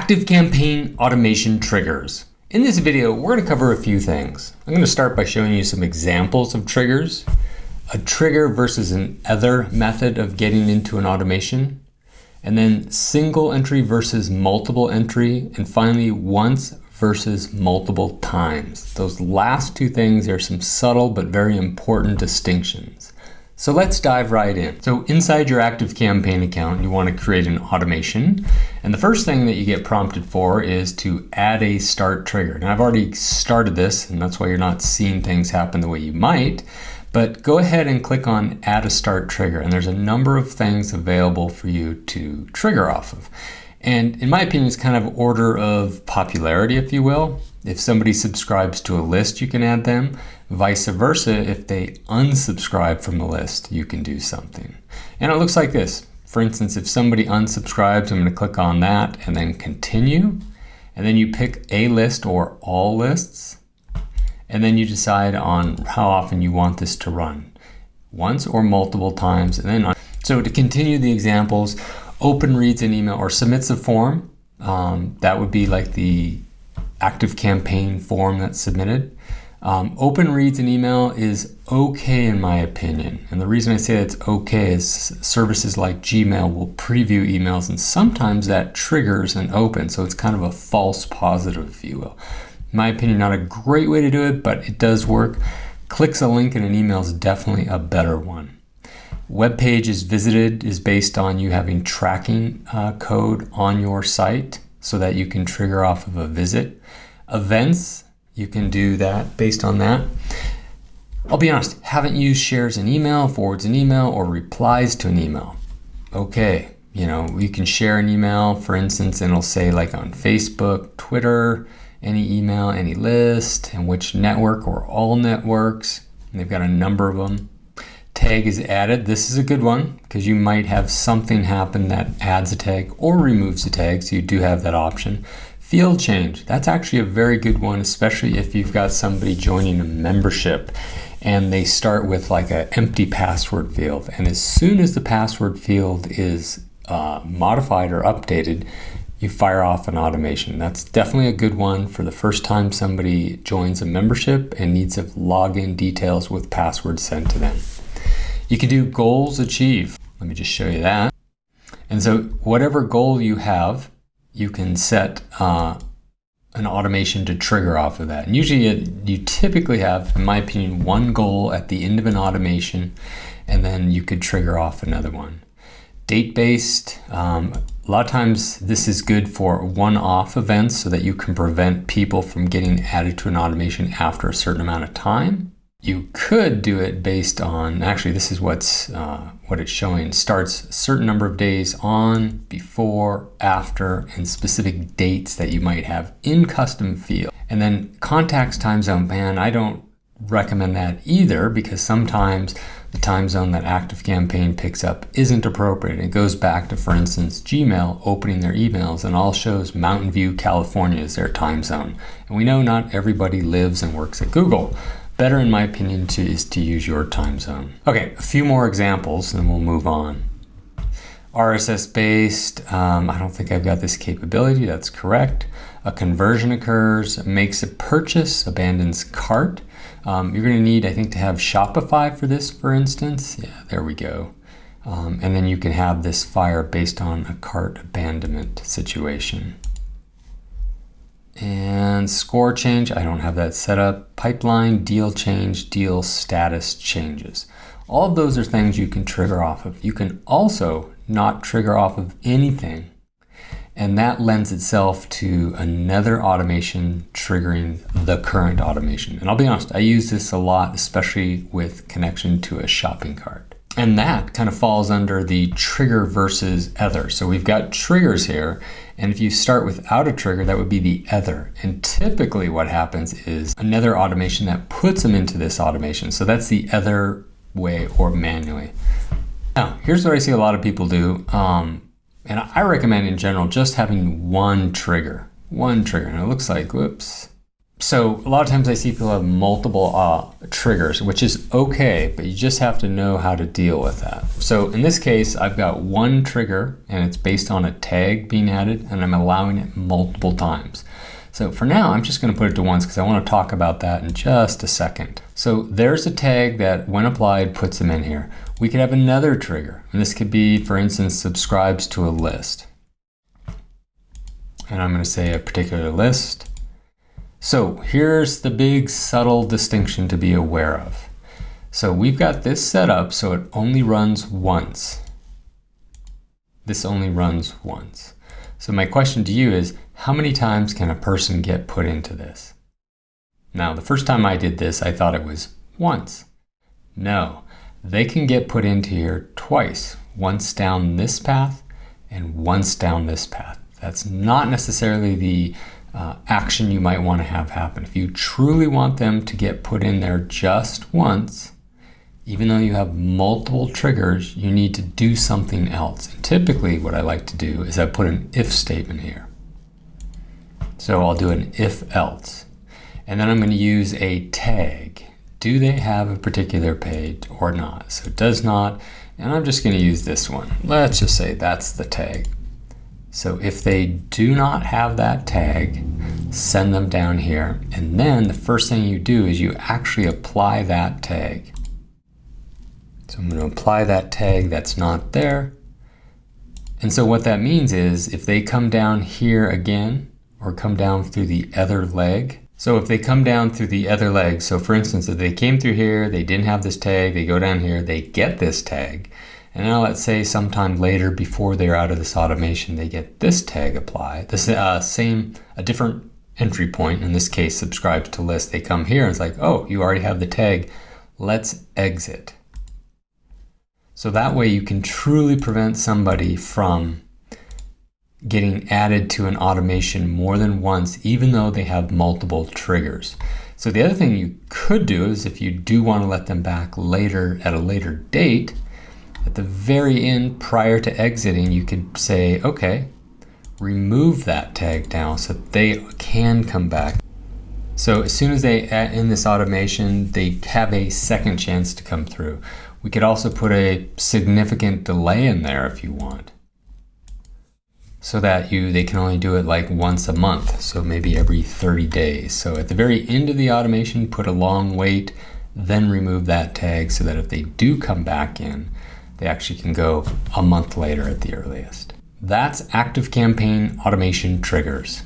ActiveCampaign automation triggers. In this video, we're going to cover a few things. I'm going to start by showing you some examples of triggers, a trigger versus an other method of getting into an automation, and then single entry versus multiple entry, and finally once versus multiple times. Those last two things are some subtle but very important distinctions. So let's dive right in. So inside your ActiveCampaign account, you want to create an automation. And the first thing that you get prompted for is to add a start trigger. Now I've already started this, and that's why you're not seeing things happen the way you might. But go ahead and click on add a start trigger. And there's a number of things available for you to trigger off of. And in my opinion, it's kind of order of popularity, if you will. If somebody subscribes to a list, you can add them. Vice versa, if they unsubscribe from a list, you can do something. And it looks like this. For instance, if somebody unsubscribes, I'm going to click on that and then continue. And then you pick a list or all lists. And then you decide on how often you want this to run. Once or multiple times. And then so to continue the examples, open reads an email or submits a form. That would be like the ActiveCampaign form that's submitted. Open reads an email is okay in my opinion. And the reason I say it's okay is services like Gmail will preview emails and sometimes that triggers an open. So it's kind of a false positive, if you will. In my opinion, not a great way to do it, but it does work. Clicks a link in an email is definitely a better one. Web page is visited is based on you having tracking code on your site so that you can trigger off of a visit. Events, you can do that based on that. I'll be honest, haven't used shares an email, forwards an email, or replies to an email. Okay, you can share an email, for instance, and it'll say like on Facebook, Twitter, any email, any list, and which network or all networks. And they've got a number of them. Tag is added. This is a good one because you might have something happen that adds a tag or removes a tag, so you do have that option. Field change, that's actually a very good one, especially if you've got somebody joining a membership and they start with like an empty password field. And as soon as the password field is modified or updated, you fire off an automation. That's definitely a good one for the first time somebody joins a membership and needs to login details with passwords sent to them. You can do goals achieved. Let me just show you that. And so whatever goal you have, you can set an automation to trigger off of that. And usually you typically have, in my opinion, one goal at the end of an automation, and then you could trigger off another one. Date-based, a lot of times this is good for one-off events so that you can prevent people from getting added to an automation after a certain amount of time. You could do it based on, actually this is what it's showing, starts a certain number of days on, before, after, and specific dates that you might have in custom field. And then contacts time zone, man, I don't recommend that either because sometimes the time zone that ActiveCampaign picks up isn't appropriate. It goes back to, for instance, Gmail opening their emails and all shows Mountain View, California as their time zone. And we know not everybody lives and works at Google. Better, in my opinion, is to use your time zone. Okay, a few more examples, and then we'll move on. RSS-based, I don't think I've got this capability. That's correct. A conversion occurs, makes a purchase, abandons cart. You're going to need, I think, to have Shopify for this, for instance. Yeah, there we go. And then you can have this fire based on a cart abandonment situation. And score change, I don't have that set up. Pipeline, deal change, deal status changes. All of those are things you can trigger off of. You can also not trigger off of anything. And that lends itself to another automation triggering the current automation. And I'll be honest, I use this a lot, especially with connection to a shopping cart. And that kind of falls under the trigger versus other. So we've got triggers here. And if you start without a trigger, that would be the other. And typically what happens is another automation that puts them into this automation. So that's the other way or manually. Now, here's what I see a lot of people do. And I recommend in general just having one trigger. And it looks like, whoops, So a lot of times I see people have multiple triggers, which is okay, but you just have to know how to deal with that. So in this case, I've got one trigger and it's based on a tag being added, and I'm allowing it multiple times. So for now, I'm just going to put it to once because I want to talk about that in just a second. So there's a tag that when applied puts them in here. We could have another trigger, and this could be, for instance, subscribes to a list. And I'm going to say a particular list. So here's the big subtle distinction to be aware of. So we've got this set up so it only runs once. This only runs once. So my question to you is, how many times can a person get put into this? Now, the first time I did this, I thought it was once. No, they can get put into here twice, once down this path and once down this path. That's not necessarily the action you might want to have happen. If you truly want them to get put in there just once, even though you have multiple triggers, you need to do something else. And typically what I like to do is I put an if statement here. So I'll do an if else. And then I'm going to use a tag. Do they have a particular page or not? So it does not, and I'm just going to use this one. Let's just say that's the tag. So if they do not have that tag, send them down here. And then the first thing you do is you actually apply that tag. So I'm going to apply that tag that's not there. And so what that means is if they come down here again, or come down through the other leg. So if they come down through the other leg, so for instance, if they came through here, they didn't have this tag, they go down here, they get this tag. And now let's say sometime later before they're out of this automation, they get this tag applied, this a different entry point, in this case, subscribes to list. They come here and it's like, oh, you already have the tag. Let's exit. So that way you can truly prevent somebody from getting added to an automation more than once, even though they have multiple triggers. So the other thing you could do is if you do want to let them back later at a later date, at the very end prior to exiting, you could say, okay, remove that tag now so that they can come back. So as soon as they in this automation, they have a second chance to come through. We could also put a significant delay in there if you want, so that they can only do it like once a month, so maybe every 30 days. So at the very end of the automation, put a long wait, then remove that tag so that if they do come back in, they actually can go a month later at the earliest. That's ActiveCampaign automation triggers.